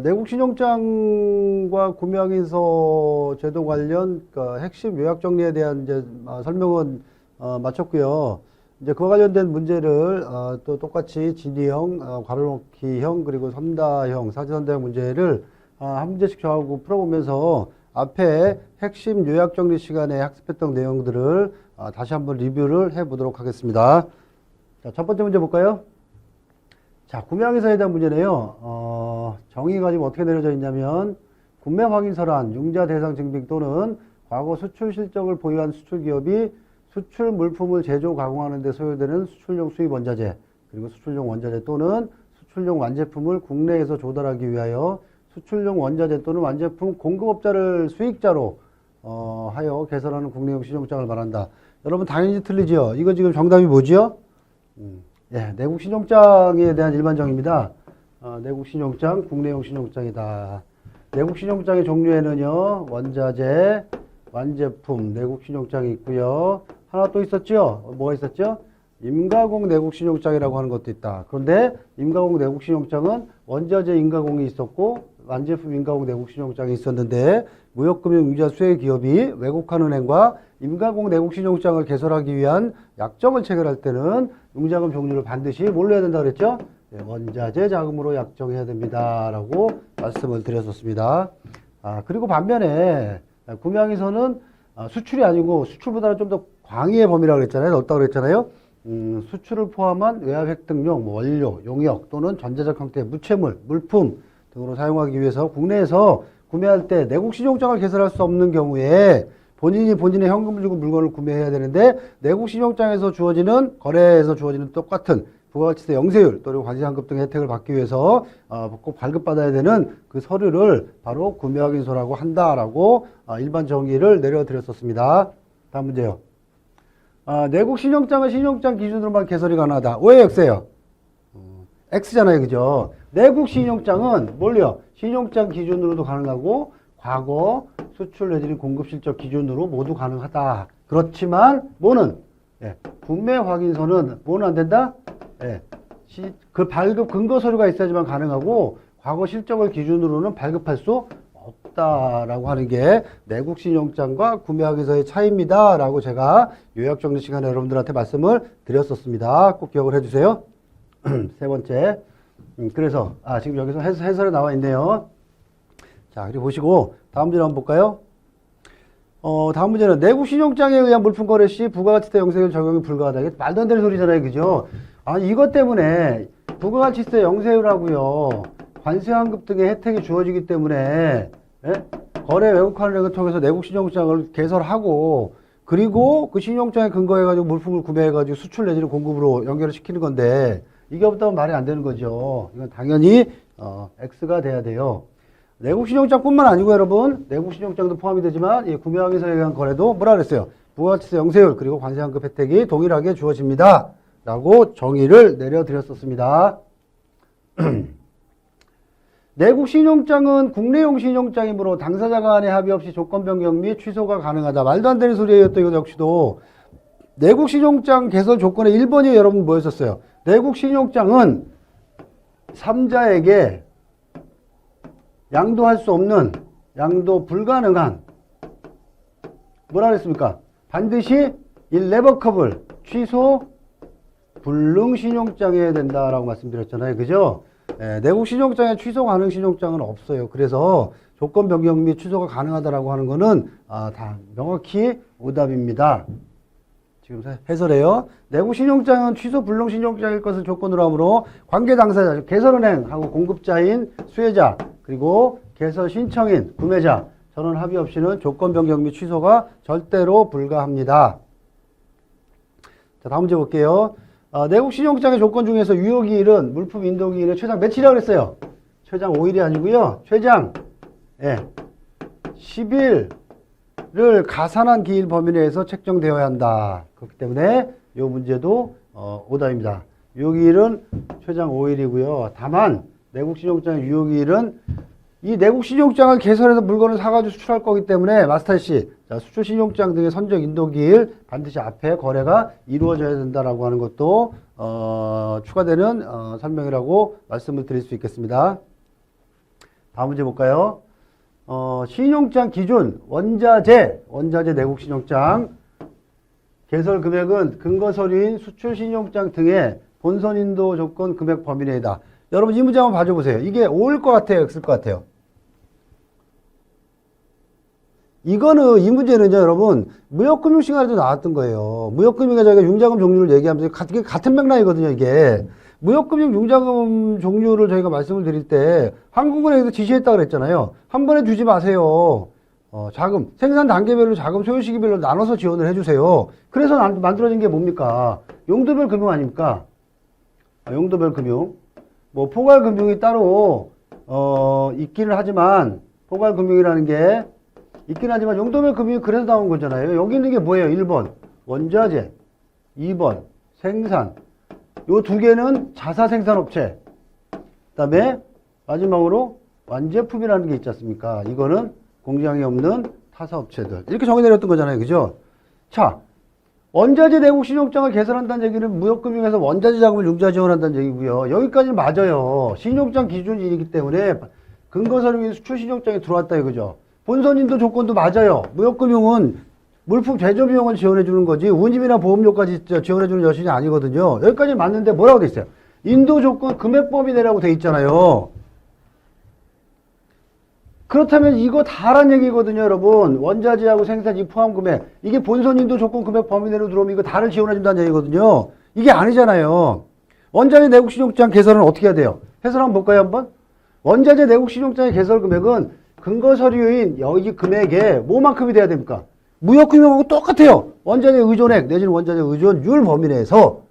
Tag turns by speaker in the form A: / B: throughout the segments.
A: 내국신용장과 구매확인서 제도 관련 핵심 요약 정리에 대한 이제 설명은 마쳤고요. 이제 그와 관련된 문제를 또 똑같이 진위형, 괄호넣기형, 그리고 선다형, 사지선다형 문제를 한 문제씩 저하고 풀어보면서 앞에 핵심 요약 정리 시간에 학습했던 내용들을 다시 한번 리뷰를 해보도록 하겠습니다. 자, 첫 번째 문제 볼까요? 자, 구매확인서에 대한 문제네요. 정의가 지금 어떻게 내려져 있냐면, 구매확인서란 융자 대상 증빙 또는 과거 수출 실적을 보유한 수출기업이 수출 물품을 제조 가공하는 데 소요되는 수출용 수입 원자재, 그리고 수출용 원자재 또는 수출용 완제품을 국내에서 조달하기 위하여 수출용 원자재 또는 완제품 공급업자를 수익자로 하여 개설하는 국내용 신용장을 말한다. 여러분 당연히 틀리죠. 이거 지금 정답이 뭐지요? 예, 내국 신용장에 대한 일반정의입니다. 내국 신용장, 국내용 신용장이다. 내국 신용장의 종류에는요, 원자재, 완제품, 내국 신용장이 있고요. 하나 또 있었죠? 뭐가 있었죠? 임가공 내국 신용장이라고 하는 것도 있다. 그런데 임가공 내국 신용장은 원자재 임가공이 있었고 완제품 임가공 내국 신용장이 있었는데 무역금융 융자 수혜 기업이 외국한 은행과 임가공 내국 신용장을 개설하기 위한 약정을 체결할 때는 융자금 종류를 반드시 뭘로 해야 된다 그랬죠? 네, 원자재 자금으로 약정해야 됩니다. 라고 말씀을 드렸었습니다. 그리고 반면에 구매항에서는 수출이 아니고 수출보다는 좀 더 광의의 범위라고 그랬잖아요. 넣었다고 그랬잖아요. 수출을 포함한 외화 획득용, 원료, 용역 또는 전자적 형태의 무채물, 물품 등으로 사용하기 위해서 국내에서 구매할 때 내국 신용장을 개설할 수 없는 경우에 본인의 현금을 주고 물건을 구매해야 되는데 내국 신용장에서 주어지는 거래에서 주어지는 똑같은 부가가치세 영세율 또는 관세환급 등의 혜택을 받기 위해서 꼭 발급받아야 되는 그 서류를 바로 구매확인서라고 한다라고 일반 정의를 내려드렸었습니다. 다음 문제요. 내국 신용장은 신용장 기준으로만 개설이 가능하다. 왜 X예요? X잖아요. 그죠? 내국 신용장은 뭘요? 신용장 기준으로도 가능하고 과거 수출 내지는 공급 실적 기준으로 모두 가능하다. 그렇지만 뭐는? 예, 구매 확인서는 뭐는 안 된다? 예, 그 발급 근거 서류가 있어야지만 가능하고 과거 실적을 기준으로는 발급할 수 없다라고 하는 게 내국 신용장과 구매 확인서의 차이입니다. 라고 제가 요약 정리 시간에 여러분들한테 말씀을 드렸었습니다. 꼭 기억을 해주세요. 세 번째. 그래서 지금 여기서 해설에 나와 있네요. 자, 그리고 보시고 다음 문제 한번 볼까요? 다음 문제는 내국 신용장에 의한 물품 거래 시 부가가치세 영세율 적용이 불가하다. 이게 말도 안 되는 소리잖아요. 그죠? 이것 때문에 부가가치세 영세율하고요. 관세환급 등의 혜택이 주어지기 때문에 거래 외국환 은행을 통해서 내국 신용장을 개설하고 그리고 그 신용장에 근거해가지고 물품을 구매해가지고 수출 내지는 공급으로 연결을 시키는 건데 이게 없다면 말이 안 되는 거죠. 이건 당연히 X가 돼야 돼요. 내국 신용장뿐만 아니고 여러분 내국 신용장도 포함이 되지만 이 구매확인서에 의한 거래도 뭐라 그랬어요? 부가가치세 영세율 그리고 관세환급 혜택이 동일하게 주어집니다. 라고 정의를 내려드렸었습니다. 내국 신용장은 국내용 신용장이므로 당사자 간의 합의 없이 조건 변경 및 취소가 가능하다. 말도 안 되는 소리예요. 또 이거 역시도 내국 신용장 개설 조건의 1번이 여러분 뭐였었어요? 내국 신용장은 3자에게 양도할 수 없는, 양도 불가능한 뭐라 그랬습니까? 반드시 irrevocable, 취소 불능 신용장이어야 된다라고 말씀드렸잖아요. 그죠? 내국 신용장에 취소 가능 신용장은 없어요. 그래서 조건 변경 및 취소가 가능하다라고 하는 거는 다 명확히 오답입니다. 지금 해설해요. 내국 신용장은 취소 불능 신용장일 것을 조건으로 하므로 관계 당사자, 개설은행하고 공급자인 수혜자, 그리고 개설 신청인 구매자, 전원 합의 없이는 조건 변경 및 취소가 절대로 불가합니다. 자, 다음 문제 볼게요. 내국 신용장의 조건 중에서 유효기일은 물품 인도기일의 최장 며칠이라고 그랬어요? 최장 5일이 아니고요. 최장 10일을 가산한 기일 범위 내에서 책정되어야 한다. 그렇기 때문에 이 문제도 오답입니다. 유효기일은 최장 5일이고요. 다만 내국 신용장의 유효기일은 이 내국 신용장을 개설해서 물건을 사가지고 수출할 거기 때문에 마스터씨 수출 신용장 등의 선적 인도기일 반드시 앞에 거래가 이루어져야 된다라고 하는 것도 추가되는 설명이라고 말씀을 드릴 수 있겠습니다. 다음 문제 볼까요? 신용장 기준 원자재 내국 신용장 개설 금액은 근거 서류인 수출 신용장 등의 본선 인도 조건 금액 범위 내이다. 여러분 이 문제 한번 봐줘 보세요. 이게 O일 것 같아요, X일 것 같아요? 이거는 이 문제는요, 여러분 무역금융 시간에도 나왔던 거예요. 무역금융에 저희가 융자금 종류를 얘기하면서 같은 맥락이거든요, 이게. 무역금융 융자금 종류를 저희가 말씀을 드릴 때 한국은행에서 지시했다 그랬잖아요. 한 번에 주지 마세요. 자금, 생산 단계별로 자금 소요 시기별로 나눠서 지원을 해주세요. 그래서 만들어진 게 뭡니까? 용도별 금융 아닙니까? 용도별 금융. 뭐 포괄 금융이 따로 있기는 하지만 포괄 금융이라는 게 있긴 하지만 용도별 금융이 그래서 나온 거잖아요. 여기 있는 게 뭐예요? 1번 원자재, 2번 생산. 요 두 개는 자사 생산업체. 그 다음에 마지막으로 완제품이라는 게 있지 않습니까? 이거는 공장이 없는 타사업체들. 이렇게 정의 내렸던 거잖아요. 그죠? 자, 원자재 내국 신용장을 개설한다는 얘기는 무역금융에서 원자재 자금을 융자 지원한다는 얘기고요. 여기까지는 맞아요. 신용장 기준이기 때문에 근거서류인 수출 신용장에 들어왔다 이거죠. 본선인도 조건도 맞아요. 무역금융은 물품 제조 비용을 지원해 주는 거지 운임이나 보험료까지 지원해 주는 여신이 아니거든요. 여기까지 맞는데 뭐라고 돼 있어요? 인도 조건 금액 범위 내라고 돼 있잖아요. 그렇다면 이거 다란 얘기거든요, 여러분. 원자재하고 생산이 포함 금액. 이게 본선 인도 조건 금액 범위 내로 들어오면 이거 다를 지원해 준다는 얘기거든요. 이게 아니잖아요. 원자재 내국 신용장 개설은 어떻게 해야 돼요? 해설 한번 볼까요, 한번? 원자재 내국 신용장의 개설 금액은 근거 서류인 여기 금액에 뭐만큼이 돼야 됩니까? 무역금융하고 똑같아요. 원자재 의존액 내지는 원자재 의존율 범위 내에서.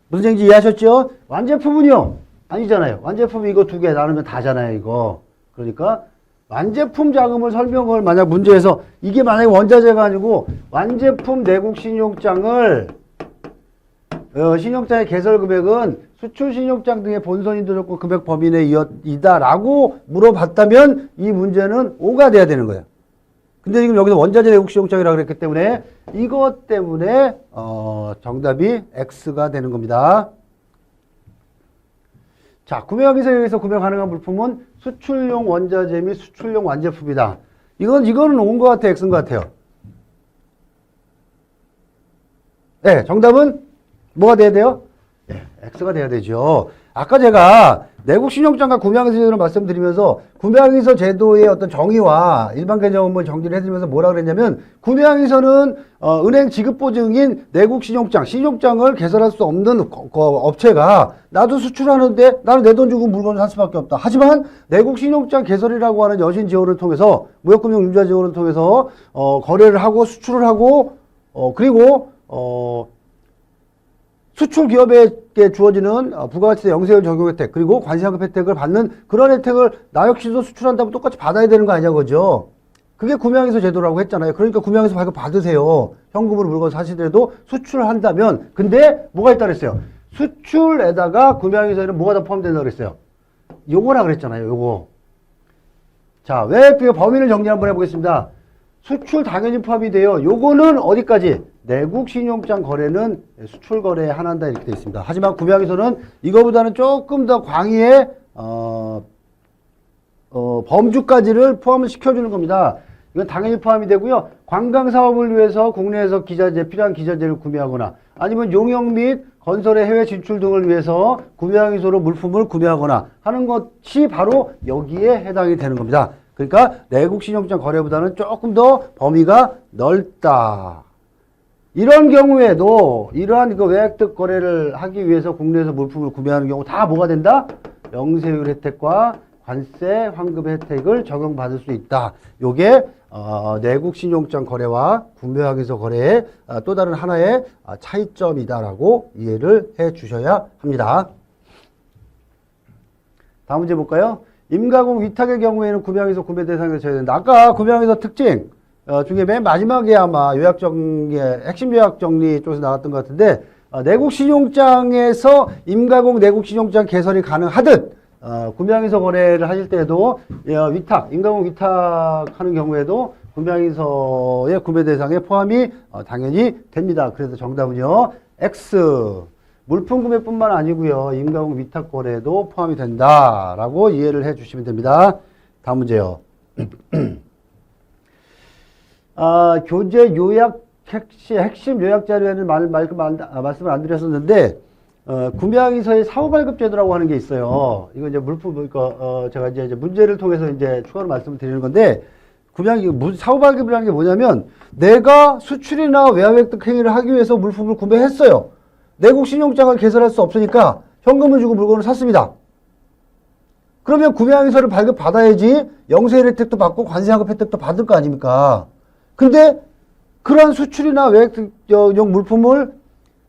A: 무슨 얘기인지 이해하셨죠? 완제품은요? 아니잖아요. 완제품 이거 두 개 나누면 다잖아요, 이거. 그러니까 완제품 자금을 설명을 만약 문제에서 이게 만약에 원자재가 아니고 완제품 내국 신용장을 신용장의 개설 금액은 수출 신용장 등의 본선 인도 조건 금액 범위 내이다라고 물어봤다면 이 문제는 O가 돼야 되는 거예요. 근데 지금 여기서 원자재 내국 신용장이라고 그랬기 때문에 이것 때문에 정답이 X가 되는 겁니다. 자, 구매하기서에서 구매 가능한 물품은 수출용 원자재 및 수출용 완제품이다. 이거는 온 것 같아요, X인 것 같아요. 네, 정답은 뭐가 돼야 돼요? 네, X가 돼야 되죠. 아까 제가 내국 신용장과 구매하기서 제도를 말씀드리면서 구매하기서 제도의 어떤 정의와 일반 개념을 정리를 해드리면서 뭐라 그랬냐면 구매하기서는 은행 지급 보증인 내국 신용장을 개설할 수 없는 업체가 나도 수출하는데 나는 내 돈 주고 물건을 살 수밖에 없다. 하지만 내국 신용장 개설이라고 하는 여신 지원을 통해서 무역금융 융자 지원을 통해서 거래를 하고 수출을 하고 그리고 수출 기업에게 주어지는 부가가치세 영세율 적용 혜택 그리고 관세상급 혜택을 받는 그런 혜택을 나 역시도 수출한다면 똑같이 받아야 되는 거 아니냐 그죠? 그게 구매항에서 제도라고 했잖아요. 그러니까 구매항에서 발급 받으세요. 현금으로 물건 사시더라도 수출한다면 근데 뭐가 있다 그랬어요? 수출에다가 구매항에서는 뭐가 다 포함된다 그랬어요? 요거라 그랬잖아요. 요거. 자, 왜 범위를 정리 한번 해보겠습니다. 수출 당연히 포함이 돼요. 요거는 어디까지? 내국 신용장 거래는 수출 거래에 한한다 이렇게 되어 있습니다. 하지만 구매항에서는 이거보다는 조금 더 광의의 범주까지를 포함을 시켜주는 겁니다. 이건 당연히 포함이 되고요. 관광 사업을 위해서 국내에서 필요한 기자재를 구매하거나 아니면 용역 및 건설의 해외 진출 등을 위해서 구매항에서로 물품을 구매하거나 하는 것이 바로 여기에 해당이 되는 겁니다. 그러니까 내국 신용장 거래보다는 조금 더 범위가 넓다. 이런 경우에도 이러한 외액득 거래를 하기 위해서 국내에서 물품을 구매하는 경우 다 뭐가 된다? 영세율 혜택과 관세 환급 혜택을 적용받을 수 있다. 요게 내국 신용장 거래와 구매하기서 거래의 또 다른 하나의 차이점이다라고 이해를 해 주셔야 합니다. 다음 문제 볼까요? 임가공 위탁의 경우에는 구매항에서 구매 대상에서 쳐야 된다. 아까 구매항에서 특징 중에 맨 마지막에 아마 요약정리의 핵심 요약정리 쪽에서 나왔던 것 같은데 내국 신용장에서 임가공 내국 신용장 개설이 가능하듯 구매항에서 거래를 하실 때도 임가공 위탁하는 경우에도 구매항에서의 구매 대상에 포함이 당연히 됩니다. 그래서 정답은요 X. 물품 구매뿐만 아니고요. 임가공 위탁 거래도 포함이 된다라고 이해를 해 주시면 됩니다. 다음 문제요. 교재 요약 핵심 요약 자료에는 말씀을 안 드렸었는데 구매항의서의 사후발급 제도라고 하는 게 있어요. 이거 이제 물품 제가 이제 문제를 통해서 이제 추가로 말씀을 드리는 건데 사후발급이라는 게 뭐냐면 내가 수출이나 외화획득 행위를 하기 위해서 물품을 구매했어요. 내국 신용장을 개설할 수 없으니까 현금을 주고 물건을 샀습니다. 그러면 구매항의서를 발급받아야지 영세일 혜택도 받고 관세하급 혜택도 받을 거 아닙니까? 근데 그러한 수출이나 외획득용 물품을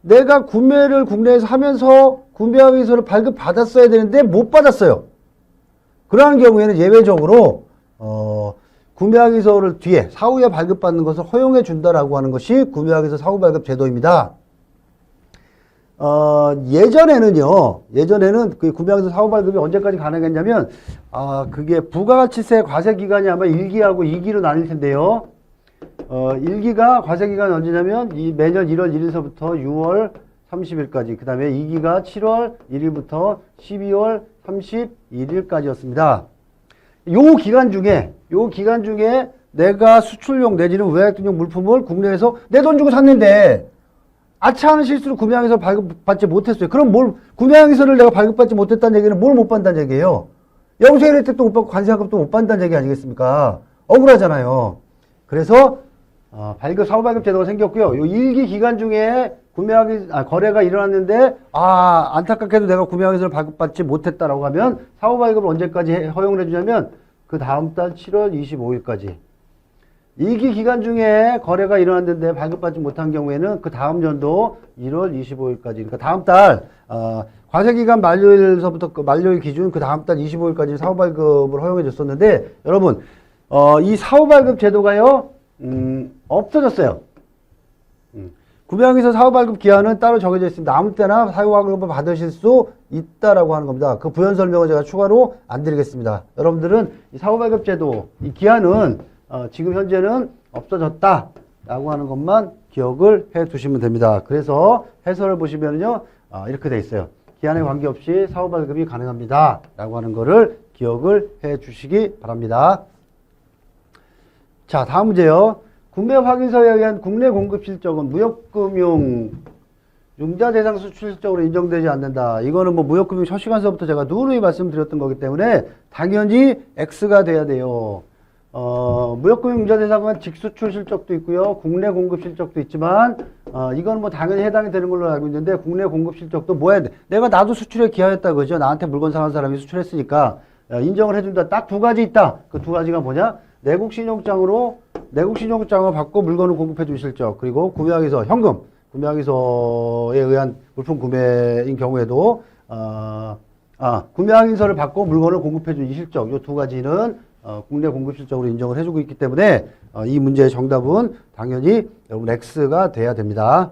A: 내가 구매를 국내에서 하면서 구매항의서를 발급받았어야 되는데 못 받았어요. 그러한 경우에는 예외적으로 구매항의서를 뒤에 사후에 발급받는 것을 허용해 준다라고 하는 것이 구매항의서 사후발급 제도입니다. 예전에는 그 구매항의서 사후발급이 언제까지 가능했냐면 그게 부가가치세 과세기간이 아마 1기하고 2기로 나뉠 텐데요. 1기가 과세기간이 언제냐면 매년 1월 1일서부터 6월 30일까지, 그 다음에 2기가 7월 1일부터 12월 31일까지였습니다. 요 기간 중에 내가 수출용 내지는 외화획득용 물품을 국내에서 내 돈 주고 샀는데 아차하는 실수로 구매항의서 발급받지 못했어요. 그럼 구매항의서를 내가 발급받지 못했다는 얘기는 뭘 못 받는다는 얘기예요? 영세일 혜택도 못 받고 관세하급도 못 받는다는 얘기 아니겠습니까? 억울하잖아요. 그래서 사후발급 제도가 생겼고요. 요 1기 기간 중에 거래가 일어났는데 안타깝게도 내가 구매항의서를 발급받지 못했다라고 하면 사후발급을 언제까지 허용을 해주냐면 그 다음 달 7월 25일까지. 2기 기간 중에 거래가 일어났는데 발급받지 못한 경우에는 그 다음 연도 1월 25일까지. 그러니까 다음 달 과세기간 만료일서부터 만료일 기준 그 다음 달 25일까지 사후발급을 허용해 줬었는데 여러분 이 사후발급 제도가요 없어졌어요. 구매항의서 사후발급 기한은 따로 정해져 있습니다. 아무 때나 사후발급을 받으실 수 있다라고 하는 겁니다. 그 부연 설명을 제가 추가로 안 드리겠습니다. 여러분들은 이 사후발급 제도 이 기한은 지금 현재는 없어졌다라고 하는 것만 기억을 해 두시면 됩니다. 그래서 해설을 보시면요 이렇게 돼 있어요. 기한에 관계없이 사후발급이 가능합니다 라고 하는 거를 기억을 해 주시기 바랍니다. 자, 다음 문제요. 국내 확인서에 의한 국내 공급 실적은 무역금융 융자 대상 수출 실적으로 인정되지 않는다. 이거는 무역금융 첫 시간서부터 제가 누누이 말씀드렸던 거기 때문에 당연히 X가 돼야 돼요. 무역금융 융자 대상은 직수출 실적도 있고요. 국내 공급 실적도 있지만 이건 당연히 해당이 되는 걸로 알고 있는데 국내 공급 실적도 뭐야? 내가 나도 수출에 기여했다 그죠? 나한테 물건 사는 사람이 수출했으니까 인정을 해준다. 딱 두 가지 있다. 그 두 가지가 뭐냐? 내국 신용장을 받고 물건을 공급해 준 실적, 그리고 구매항의서 현금, 구매항의서에 의한 물품 구매인 경우에도 구매항의서를 받고 물건을 공급해 준 이 실적, 이 두 가지는 국내 공급 실적으로 인정을 해주고 있기 때문에 이 문제의 정답은 당연히 여러분 X가 돼야 됩니다.